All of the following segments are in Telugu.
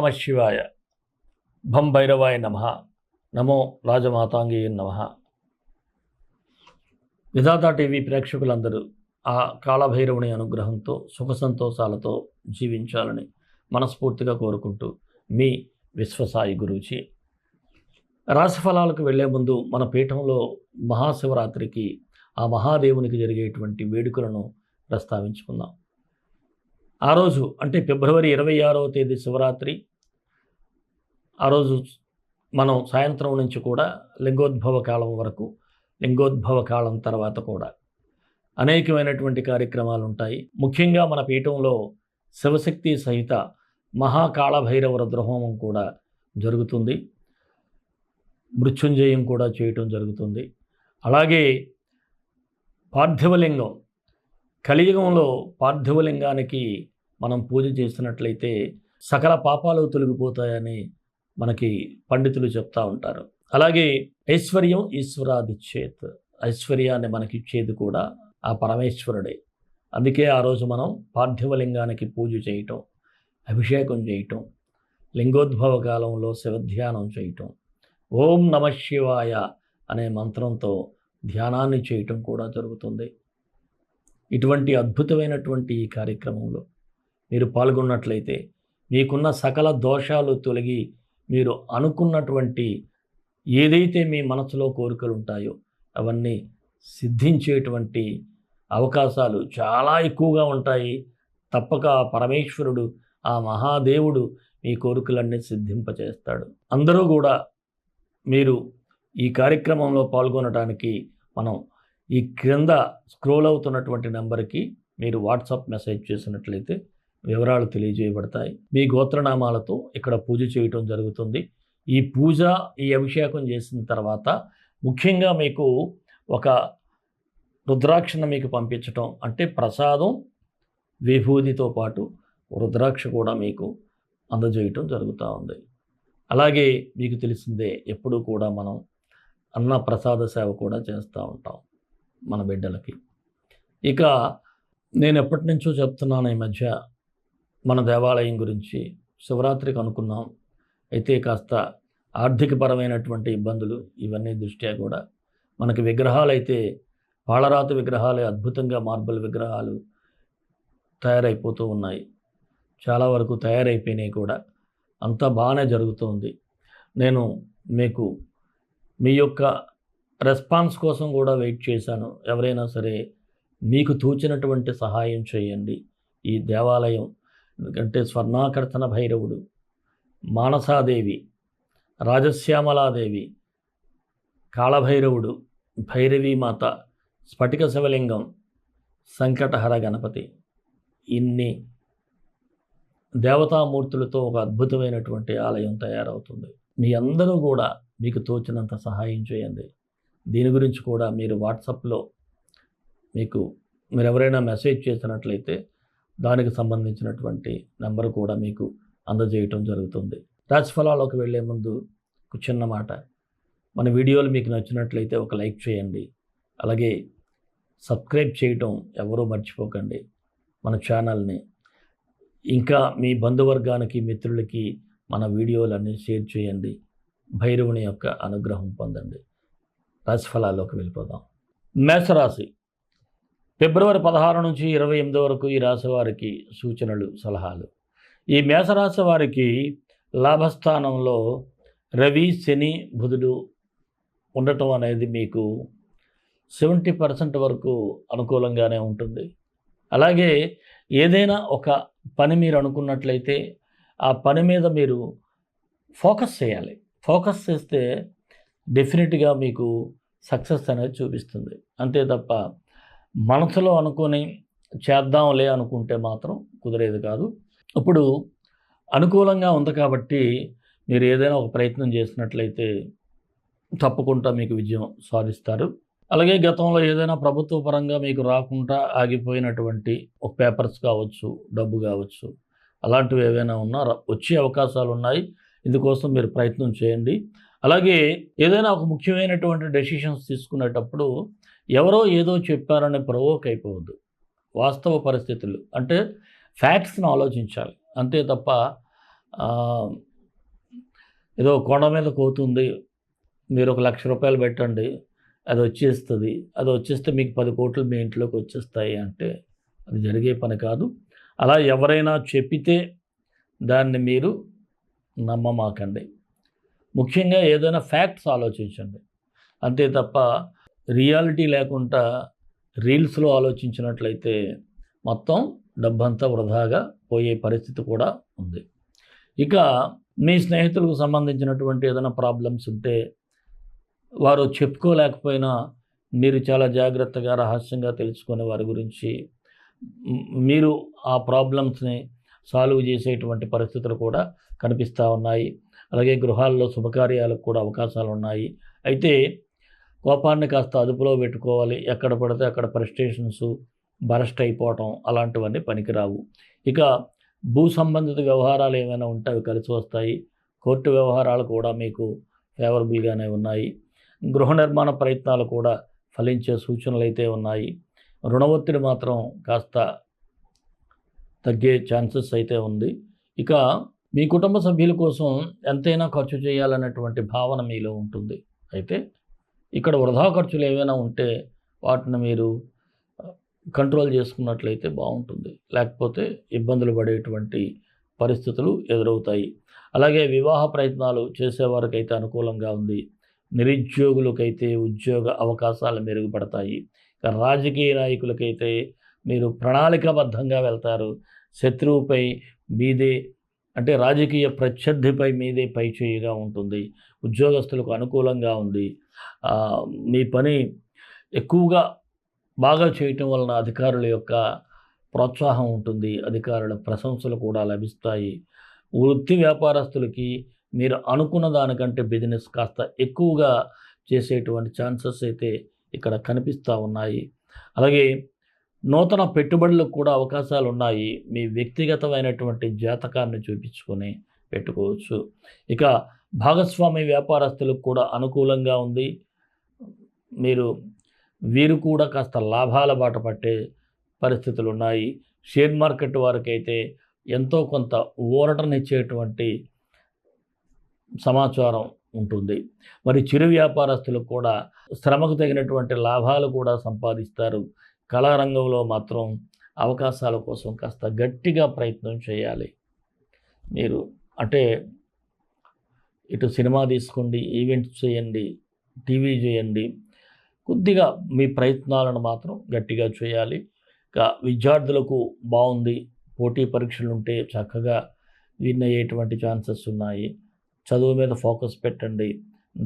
నమ శివాయ. భం భైరవాయ నమ. నమో రాజమాతాంగీయ నమ. విధాత టీవీ ప్రేక్షకులందరూ ఆ కాళభైరవుని అనుగ్రహంతో సుఖ సంతోషాలతో జీవించాలని మనస్ఫూర్తిగా కోరుకుంటూ మీ విశ్వసాయి గురూజీ. రాశిఫలాలకు వెళ్లే ముందు మన పీఠంలో మహాశివరాత్రికి ఆ మహాదేవునికి జరిగేటువంటి వేడుకలను ప్రస్తావించుకుందాం. ఆ రోజు అంటే ఫిబ్రవరి 26వ తేదీ శివరాత్రి. ఆ రోజు మనం సాయంత్రం నుంచి కూడా లింగోద్భవ కాలం వరకు, లింగోద్భవ కాలం తర్వాత కూడా అనేకమైనటువంటి కార్యక్రమాలు ఉంటాయి. ముఖ్యంగా మన పీఠంలో శివశక్తి సహిత మహాకాళభైరవ రుద్రహోమం కూడా జరుగుతుంది. మృత్యుంజయం కూడా చేయటం జరుగుతుంది. అలాగే పార్థివలింగం, కలియుగంలో పార్థివలింగానికి మనం పూజ చేసినట్లయితే సకల పాపాలు తొలగిపోతాయని మనకి పండితులు చెప్తా ఉంటారు. అలాగే ఐశ్వర్యం ఈశ్వరాదిచ్చేత్, ఐశ్వర్యాన్ని మనకిచ్చేది కూడా ఆ పరమేశ్వరుడే. అందుకే ఆ రోజు మనం పార్థివలింగానికి పూజ చేయటం, అభిషేకం చేయటం, లింగోద్భవ కాలంలో శివధ్యానం చేయటం, ఓం నమ శివాయ అనే మంత్రంతో ధ్యానాన్ని చేయటం కూడా జరుగుతుంది. ఇటువంటి అద్భుతమైనటువంటి ఈ కార్యక్రమంలో మీరు పాల్గొన్నట్లయితే మీకున్న సకల దోషాలు తొలగి మీరు అనుకున్నటువంటి ఏదైతే మీ మనసులో కోరికలు ఉంటాయో అవన్నీ సిద్ధించేటువంటి అవకాశాలు చాలా ఎక్కువగా ఉంటాయి. తప్పక పరమేశ్వరుడు, ఆ మహాదేవుడు మీ కోరికలన్నీ సిద్ధింపచేస్తాడు. అందరూ కూడా మీరు ఈ కార్యక్రమంలో పాల్గొనడానికి మనం ఈ క్రింద స్క్రోల్ అవుతున్నటువంటి నెంబర్కి మీరు వాట్సాప్ మెసేజ్ చేసినట్లయితే వివరాలు తెలియజేయబడతాయి. మీ గోత్రనామాలతో ఇక్కడ పూజ చేయటం జరుగుతుంది. ఈ పూజ, ఈ అభిషేకం చేసిన తర్వాత ముఖ్యంగా మీకు ఒక రుద్రాక్షను మీకు పంపించటం, అంటే ప్రసాదం విభూతితో పాటు రుద్రాక్ష కూడా మీకు అందజేయటం జరుగుతూ ఉంది. అలాగే మీకు తెలిసిందే, ఎప్పుడూ కూడా మనం అన్న ప్రసాద సేవ కూడా చేస్తూ ఉంటాం మన బిడ్డలకి. ఇక నేను ఎప్పటి నుంచో చెప్తున్నాను, ఈ మధ్య మన దేవాలయం గురించి శివరాత్రికి అనుకున్నాం. అయితే కాస్త ఆర్థికపరమైనటువంటి ఇబ్బందులు ఇవన్నీ దృష్ట్యా కూడా మనకి విగ్రహాలు అయితే పాలరాతి విగ్రహాలే అద్భుతంగా మార్బల్ విగ్రహాలు తయారైపోతూ ఉన్నాయి. చాలా వరకు తయారైపోయినాయి కూడా. అంతా బాగానే జరుగుతుంది. నేను మీకు మీ యొక్క రెస్పాన్స్ కోసం కూడా వెయిట్ చేశాను. ఎవరైనా సరే మీకు తోచినటువంటి సహాయం చేయండి. ఈ దేవాలయం ఎందుకంటే స్వర్ణాకర్తన భైరవుడు, మానసాదేవి, రాజశ్యామలాదేవి, కాళభైరవుడు, భైరవీమాత, స్ఫటిక శివలింగం, సంకటహర గణపతి, ఇన్ని దేవతామూర్తులతో ఒక అద్భుతమైనటువంటి ఆలయం తయారవుతుంది. మీ అందరూ కూడా మీకు తోచినంత సహాయం చేయండి. దీని గురించి కూడా మీరు వాట్సాప్లో మీరు ఎవరైనా మెసేజ్ చేసినట్లయితే దానికి సంబంధించినటువంటి నెంబర్ కూడా మీకు అందజేయటం జరుగుతుంది. రాశిఫలాల్లోకి వెళ్ళే ముందు ఒక చిన్న మాట, మన వీడియోలు మీకు నచ్చినట్లయితే ఒక లైక్ చేయండి. అలాగే సబ్స్క్రైబ్ చేయటం ఎవరూ మర్చిపోకండి మన ఛానల్ని. ఇంకా మీ బంధువర్గానికి, మిత్రులకి మన వీడియోలన్నీ షేర్ చేయండి. భైరవుని యొక్క అనుగ్రహం పొందండి. రాశిఫలాల్లోకి వెళ్ళిపోదాం. మేషరాశి, ఫిబ్రవరి 16 నుంచి 28 వరకు ఈ రాశి వారికి సూచనలు, సలహాలు. ఈ మేషరాశి వారికి లాభస్థానంలో రవి, శని, బుధుడు ఉండటం అనేది మీకు 70% వరకు అనుకూలంగానే ఉంటుంది. అలాగే ఏదైనా ఒక పని మీరు అనుకున్నట్లయితే ఆ పని మీద మీరు ఫోకస్ చేయాలి. ఫోకస్ చేస్తే డెఫినెట్గా మీకు సక్సెస్ అనేది చూపిస్తుంది. అంతే తప్ప మనసులో అనుకొని చేద్దాంలే అనుకుంటే మాత్రం కుదిరేది కాదు. ఇప్పుడు అనుకూలంగా ఉంది కాబట్టి మీరు ఏదైనా ఒక ప్రయత్నం చేసినట్లయితే తప్పకుండా మీకు విజయం సాధిస్తారు. అలాగే గతంలో ఏదైనా ప్రభుత్వ పరంగా మీకు రాకుండా ఆగిపోయినటువంటి ఒక పేపర్స్ కావచ్చు, డబ్బు కావచ్చు, అలాంటివి ఏవైనా ఉన్నా వచ్చే అవకాశాలు ఉన్నాయి. ఇందుకోసం మీరు ప్రయత్నం చేయండి. అలాగే ఏదైనా ఒక ముఖ్యమైనటువంటి డెసిషన్స్ తీసుకునేటప్పుడు ఎవరో ఏదో చెప్పారని ప్రవోక్ అయిపోవద్దు. వాస్తవ పరిస్థితులు అంటే ఫ్యాక్ట్స్ని ఆలోచించాలి. అంతే తప్ప ఏదో కొండ మీద కోతుంది, మీరు ఒక ₹1,00,000 పెట్టండి, అది వచ్చేస్తుంది, అది వచ్చేస్తే మీకు 10 కోట్లు మీ ఇంట్లోకి వచ్చేస్తాయి అంటే అది జరిగే పని కాదు. అలా ఎవరైనా చెప్పితే దాన్ని మీరు నమ్మమాకండి. ముఖ్యంగా ఏదైనా ఫ్యాక్ట్స్ ఆలోచించండి, అంతే తప్ప రియాలిటీ లేకుండా రీల్స్లో ఆలోచించినట్లయితే మొత్తం డబ్బంతా వృధాగా పోయే పరిస్థితి కూడా ఉంది. ఇక మీ స్నేహితులకు సంబంధించినటువంటి ఏదైనా ప్రాబ్లమ్స్ ఉంటే వారు చెప్పుకోలేకపోయినా మీరు చాలా జాగ్రత్తగా రహస్యంగా తెలుసుకునే వారి గురించి మీరు ఆ ప్రాబ్లమ్స్ని సాల్వ్ చేసేటువంటి పరిస్థితులు కూడా కనిపిస్తూ ఉన్నాయి. అలాగే గృహాల్లో శుభకార్యాలకు కూడా అవకాశాలు ఉన్నాయి. అయితే కోపాన్ని కాస్త అదుపులో పెట్టుకోవాలి. ఎక్కడ పడితే అక్కడ ఫ్రస్ట్రేషన్స్ బరస్ట్ అయిపోవటం అలాంటివన్నీ పనికిరావు. ఇక భూ సంబంధిత వ్యవహారాలు ఏమైనా ఉంటే అవి కలిసి వస్తాయి. కోర్టు వ్యవహారాలు కూడా మీకు ఫేవరబుల్గానే ఉన్నాయి. గృహ నిర్మాణ ప్రయత్నాలు కూడా ఫలించే సూచనలు అయితే ఉన్నాయి. రుణ ఒత్తిడి మాత్రం కాస్త తగ్గే ఛాన్సెస్ అయితే ఉంది. ఇక మీ కుటుంబ సభ్యుల కోసం ఎంతైనా ఖర్చు చేయాలనేటువంటి భావన మీలో ఉంటుంది. అయితే ఇక్కడ వృధా ఖర్చులు ఏవైనా ఉంటే వాటిని మీరు కంట్రోల్ చేసుకున్నట్లయితే బాగుంటుంది. లేకపోతే ఇబ్బందులు పడేటువంటి పరిస్థితులు ఎదురవుతాయి. అలాగే వివాహ ప్రయత్నాలు చేసేవారికైతే అనుకూలంగా ఉంది. నిరుద్యోగులకైతే ఉద్యోగ అవకాశాలు మెరుగుపడతాయి. రాజకీయ నాయకులకైతే మీరు ప్రణాళికాబద్ధంగా వెళ్తారు. శత్రువుపై మీదే అంటే రాజకీయ ప్రత్యర్థిపై మీదే పైచేయిగా ఉంటుంది. ఉద్యోగస్తులకు అనుకూలంగా ఉంది. మీ పని ఎక్కువగా బాగా చేయటం వలన అధికారుల యొక్క ప్రోత్సాహం ఉంటుంది. అధికారుల ప్రశంసలు కూడా లభిస్తాయి. వృత్తి వ్యాపారస్తులకి మీరు అనుకున్న దానికంటే బిజినెస్ కాస్త ఎక్కువగా చేసేటువంటి ఛాన్సెస్ అయితే ఇక్కడ కనిపిస్తూ ఉన్నాయి. అలాగే నూతన పెట్టుబడులకు కూడా అవకాశాలు ఉన్నాయి. మీ వ్యక్తిగతమైనటువంటి జాతకాన్ని చూపించుకొని పెట్టుకోవచ్చు. ఇక భాగస్వామి వ్యాపారస్తులకు కూడా అనుకూలంగా ఉంది. వీరు కూడా కాస్త లాభాల బాట పట్టే పరిస్థితులు ఉన్నాయి. షేర్ మార్కెట్ వారికైతే ఎంతో కొంత ఊరటనిచ్చేటువంటి సమాచారం ఉంటుంది. మరి చిరు వ్యాపారస్తులకు కూడా శ్రమకు తగినటువంటి లాభాలు కూడా సంపాదిస్తారు. కళారంగంలో మాత్రం అవకాశాల కోసం కాస్త గట్టిగా ప్రయత్నం చేయాలి. మీరు అంటే ఇటు సినిమా తీసుకోండి, ఈవెంట్స్ చేయండి, టీవీ చేయండి, కొద్దిగా మీ ప్రయత్నాలను మాత్రం గట్టిగా చేయాలి. ఇక విద్యార్థులకు బాగుంది. పోటీ పరీక్షలు ఉంటే చక్కగా విన్ అయ్యేటువంటి ఛాన్సెస్ ఉన్నాయి. చదువు మీద ఫోకస్ పెట్టండి.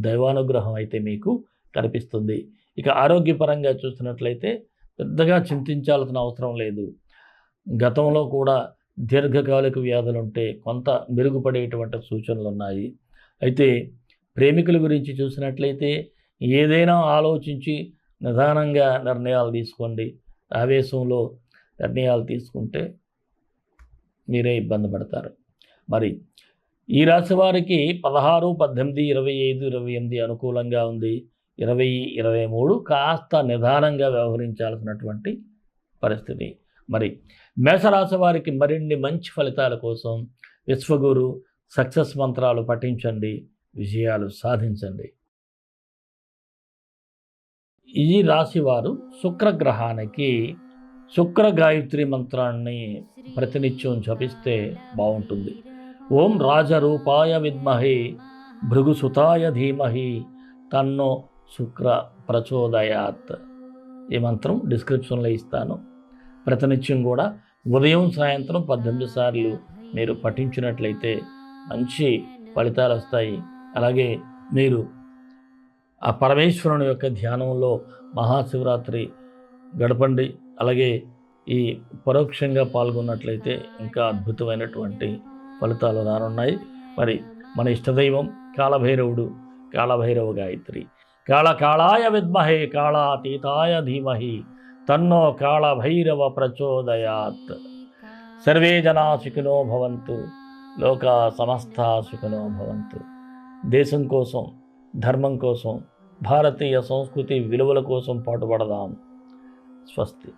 దైవానుగ్రహం అయితే మీకు కనిపిస్తుంది. ఇక ఆరోగ్యపరంగా చూసినట్లయితే పెద్దగా చింతించాల్సిన అవసరం లేదు. గతంలో కూడా దీర్ఘకాలిక వ్యాధులు ఉంటే కొంత మెరుగుపడేటువంటి సూచనలు ఉన్నాయి. అయితే ప్రేమికుల గురించి చూసినట్లయితే ఏదైనా ఆలోచించి నిదానంగా నిర్ణయాలు తీసుకోండి. ఆవేశంలో నిర్ణయాలు తీసుకుంటే మీరే ఇబ్బంది పడతారు. మరి ఈ రాశి వారికి 16, 18, 25, 28 అనుకూలంగా ఉంది. 20, 23 కాస్త నిదానంగా వ్యవహరించాల్సినటువంటి పరిస్థితి. మరి మేషరాశి వారికి మరిన్ని మంచి ఫలితాల కోసం విశ్వగురు సక్సెస్ మంత్రాలు పఠించండి, విజయాలు సాధించండి. ఈ రాశివారు శుక్రగ్రహానికి శుక్ర గాయత్రి మంత్రాన్ని ప్రతినిత్యం జపిస్తే బాగుంటుంది. ఓం రాజరూపాయ విద్మహే భృగుసుతాయ ధీమహి తన్నో శుక్ర ప్రచోదయాత్. ఈ మంత్రం డిస్క్రిప్షన్లో ఇస్తాను. ప్రతినిత్యం కూడా ఉదయం సాయంత్రం 18 సార్లు మీరు పఠించినట్లయితే మంచి ఫలితాలు వస్తాయి. అలాగే మీరు ఆ పరమేశ్వరుని యొక్క ధ్యానంలో మహాశివరాత్రి గడపండి. అలాగే ఈ పరోక్షంగా పాల్గొన్నట్లయితే ఇంకా అద్భుతమైనటువంటి ఫలితాలు రానున్నాయి. మరి మన ఇష్టదైవం కాళభైరవుడు, కాళభైరవ గాయత్రి. కాళకాళాయ విద్మహే కాళాతీతాయ ధీమహి తన్నో కాళభైరవ ప్రచోదయాత్. సర్వే జనా సుఖినో భవంతు, లోకా సమస్తా సుఖినో భవంతు. దేశం కోసం, ధర్మం కోసం, భారతీయ సంస్కృతి విలువల కోసం పాటుపడదాం. స్వస్తి.